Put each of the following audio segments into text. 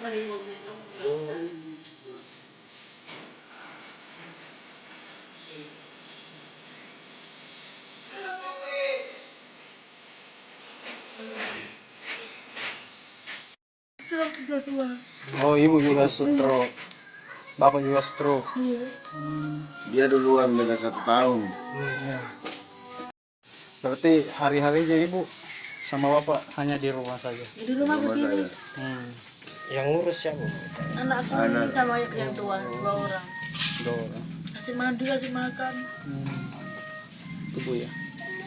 Oh, ibu juga stroke. Bapak juga stroke. Dia duluan beda 1 tahun. Ya. Berarti hari-harinya ibu sama bapak hanya di rumah saja. Di rumah begini. Yang ngurus siapa? Anakku ini sama yang tua, 2 orang. 2 orang. Kasih mandi, kasih makan. Itu bu ya.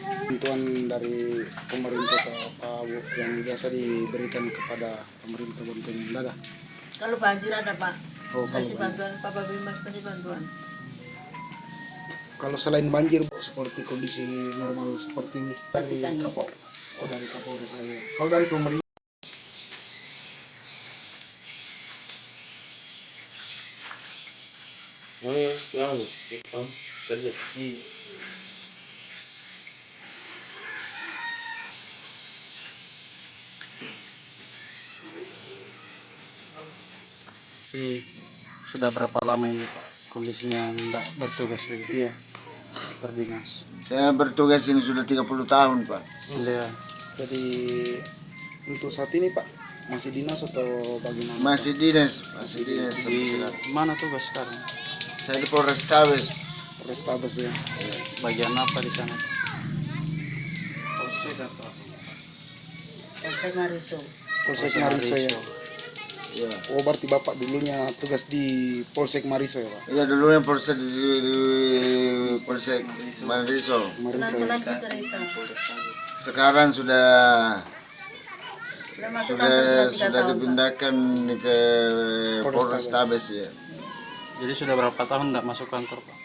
Bantuan dari pemerintah apa bu yang biasa diberikan kepada pemerintah bantuan dagang. Kalau banjir ada Pak, Oh, kasih bantuan, Papa Bimas kasih bantuan. Kalau selain banjir bu, seperti kondisi normal seperti ini dari Kapolres. Oh, dari Kapolres saya. Kalau dari pemerintah. Oh ya, yang kerja. Iya. Sudah berapa lama ini Pak kondisinya tidak bertugas begitu? Iya, berdinas. Saya bertugas ini sudah 30 tahun, Pak. Iya. Jadi untuk saat ini Pak masih dinas atau bagaimana? Masih dinas Di sampai sekarang. mana tugas sekarang? Saya di Polrestabes. Polrestabes ya. Bagian apa di sana? Polsek apa? Polsek Mariso. Polsek Mariso ya. Ya. Oh berarti Bapak dulunya tugas di Polsek Mariso ya Pak? Iya, dulu yang Polsek di Polsek Mariso. Mariso ya. Pelan-pelan cerita. Sekarang sudah Masuk kantor sudah 3 tahun. Pak. dipindahkan ke Polrestabes ya. Jadi sudah berapa tahun tidak masuk kantor Pak?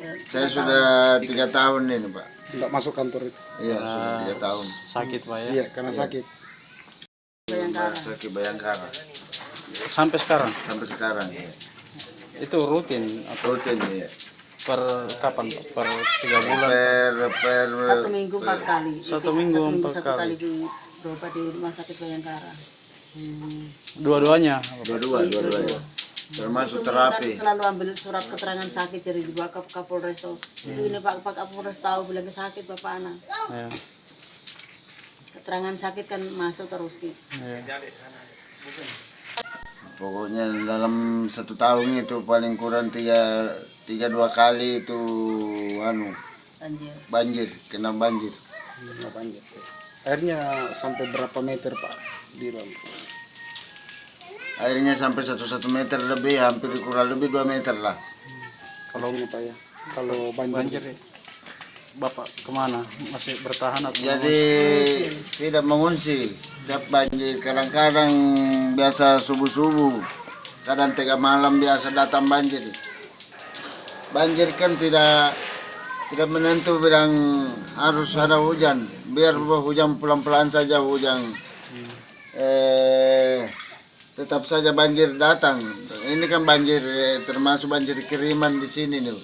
Ya, Saya sudah 3 tahun ini, Pak. Tidak masuk kantor itu? Iya, sudah 3 tahun. Sakit Pak ya? Iya, karena sakit. Bayangkara. Sakit Bayangkara. Sampai sekarang? Sampai sekarang ya. Itu rutin atau Rutin ya. per kapan Pak? Per 3 bulan? Per 1 minggu 4 kali. 1 minggu 4 1 kali berobat di rumah sakit Bayangkara. Dua-duanya? dua-duanya. Termasuk Itu terapi. kan selalu ambil surat keterangan sakit dari dibawa ke Kapolres. Itu ini Pak Kapolres tahu bilang sakit Bapak anak. Ya. Keterangan sakit kan masuk terus ki. Ya. Pokoknya dalam 1 tahun itu paling kurang 2 kali itu Banjir. kena banjir. Kena banjir. Airnya sampai berapa meter Pak di dalam? Airnya sampai 1 meter lebih, hampir kurang lebih 2 meter lah. Kalau ini Pak ya, kalau banjir Bapak kemana? Masih bertahan atau? Jadi tidak mengungsi. Setiap banjir, kadang-kadang biasa subuh-subuh, kadang tengah malam biasa datang banjir. Banjir kan tidak menentu bilang harus ada hujan. Biar hujan pelan-pelan saja hujan. Tetap saja banjir datang. Ini kan banjir termasuk banjir kiriman di sini nih.